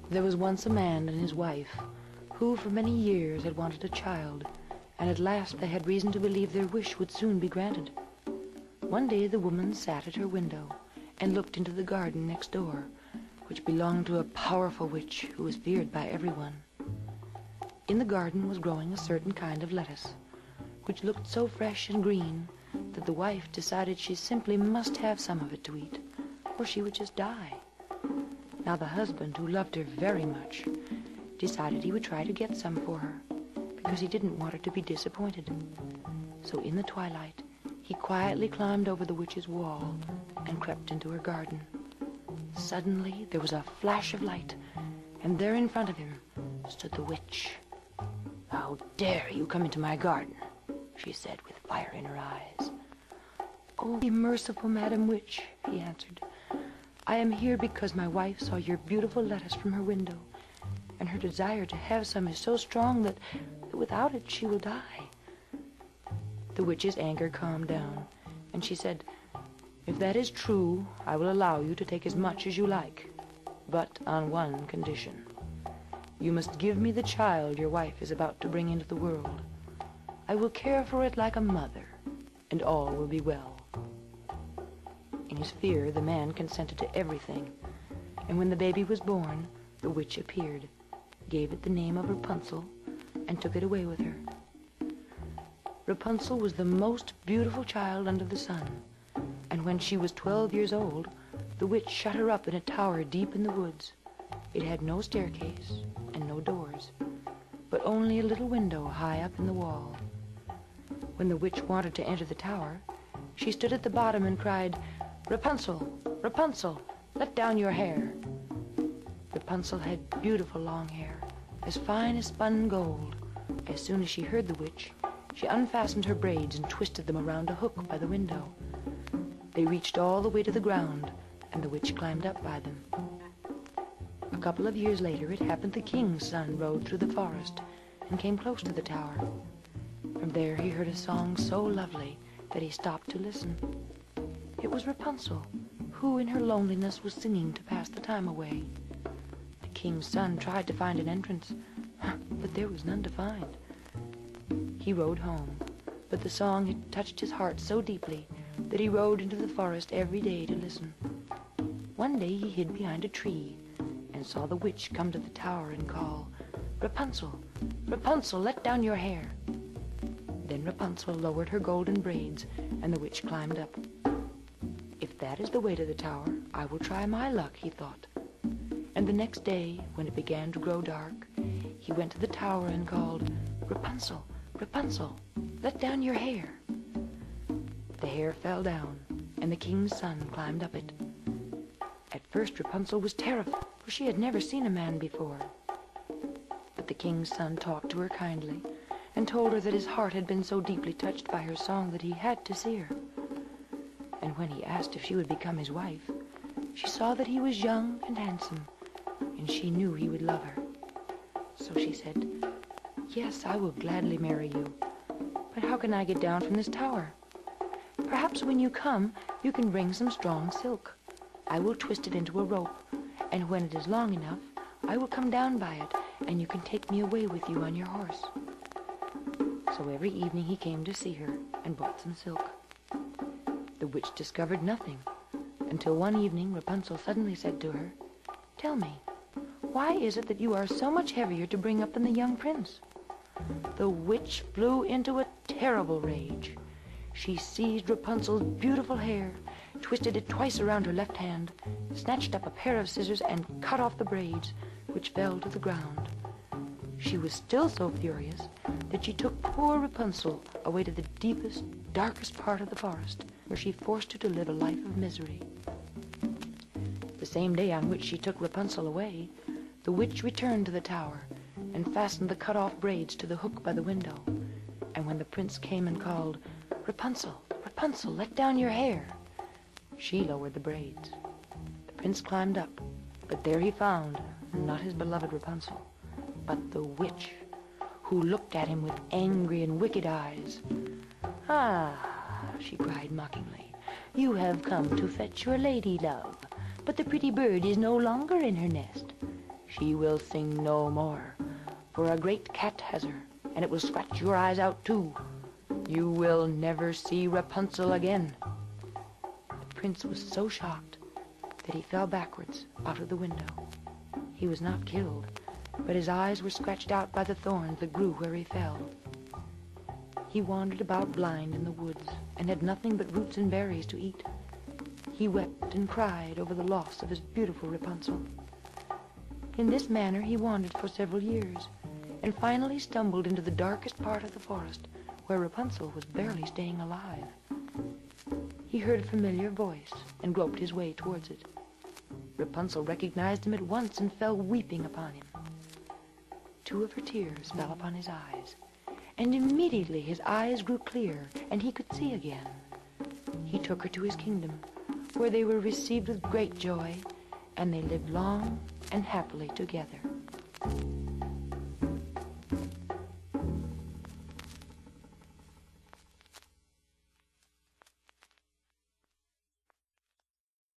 There was once a man and his wife who for many years had wanted a child, and at last they had reason to believe their wish would soon be granted. One day the woman sat at her window and looked into the garden next door, which belonged to a powerful witch who was feared by everyone. In the garden was growing a certain kind of lettuce, which looked so fresh and green that the wife decided she simply must have some of it to eat, or she would just die. Now the husband, who loved her very much, decided he would try to get some for her, because he didn't want her to be disappointed. So in the twilight, he quietly climbed over the witch's wall and crept into her garden. Suddenly there was a flash of light, and there in front of him stood the witch. "How dare you come into my garden?" she said with fire in her eyes. "Oh, be merciful, Madam Witch," he answered. "I am here because my wife saw your beautiful lettuce from her window, and her desire to have some is so strong that without it she will die." The witch's anger calmed down, and she said, "If that is true, I will allow you to take as much as you like, but on one condition. You must give me the child your wife is about to bring into the world. I will care for it like a mother, and all will be well." In his fear, the man consented to everything, and when the baby was born, the witch appeared, gave it the name of Rapunzel, and took it away with her. Rapunzel was the most beautiful child under the sun, and when she was 12 years old, the witch shut her up in a tower deep in the woods. It had no staircase and no doors, but only a little window high up in the wall. When the witch wanted to enter the tower, she stood at the bottom and cried, "Rapunzel, Rapunzel, let down your hair." Rapunzel had beautiful long hair, as fine as spun gold. As soon as she heard the witch, she unfastened her braids and twisted them around a hook by the window. They reached all the way to the ground, and the witch climbed up by them. A couple of years later, it happened the king's son rode through the forest and came close to the tower. From there he heard a song so lovely that he stopped to listen. It was Rapunzel, who in her loneliness was singing to pass the time away. The king's son tried to find an entrance, but there was none to find. He rode home, but the song had touched his heart so deeply that he rode into the forest every day to listen. One day he hid behind a tree and saw the witch come to the tower and call, "Rapunzel, Rapunzel, let down your hair." Then Rapunzel lowered her golden braids, and the witch climbed up. "If that is the way to the tower, I will try my luck," he thought. And the next day, when it began to grow dark, he went to the tower and called, "Rapunzel, Rapunzel, let down your hair." The hair fell down, and the king's son climbed up it. At first Rapunzel was terrified, for she had never seen a man before. But the king's son talked to her kindly, and told her that his heart had been so deeply touched by her song that he had to see her. And when he asked if she would become his wife, she saw that he was young and handsome, and she knew he would love her. So she said, "Yes, I will gladly marry you, but how can I get down from this tower? Perhaps when you come, you can bring some strong silk. I will twist it into a rope, and when it is long enough, I will come down by it, and you can take me away with you on your horse." So every evening he came to see her and brought some silk. The witch discovered nothing, until one evening Rapunzel suddenly said to her, "Tell me, why is it that you are so much heavier to bring up than the young prince?" The witch flew into a terrible rage. She seized Rapunzel's beautiful hair, twisted it twice around her left hand, snatched up a pair of scissors, and cut off the braids, which fell to the ground. She was still so furious that she took poor Rapunzel away to the deepest, darkest part of the forest, where she forced her to live a life of misery. The same day on which she took Rapunzel away, the witch returned to the tower and fastened the cut-off braids to the hook by the window. And when the prince came and called, "Rapunzel, Rapunzel, let down your hair," she lowered the braids. The prince climbed up, but there he found not his beloved Rapunzel, but the witch, who looked at him with angry and wicked eyes. "Ah," she cried mockingly, "you have come to fetch your lady love, but the pretty bird is no longer in her nest. She will sing no more, for a great cat has her, and it will scratch your eyes out too. You will never see Rapunzel again." The prince was so shocked that he fell backwards out of the window. He was not killed, but his eyes were scratched out by the thorns that grew where he fell. He wandered about blind in the woods and had nothing but roots and berries to eat. He wept and cried over the loss of his beautiful Rapunzel. In this manner he wandered for several years, and finally stumbled into the darkest part of the forest, where Rapunzel was barely staying alive. He heard a familiar voice and groped his way towards it. Rapunzel recognized him at once and fell weeping upon him. 2 of her tears fell upon his eyes, and immediately his eyes grew clear and he could see again. He took her to his kingdom, where they were received with great joy, and they lived long and happily together.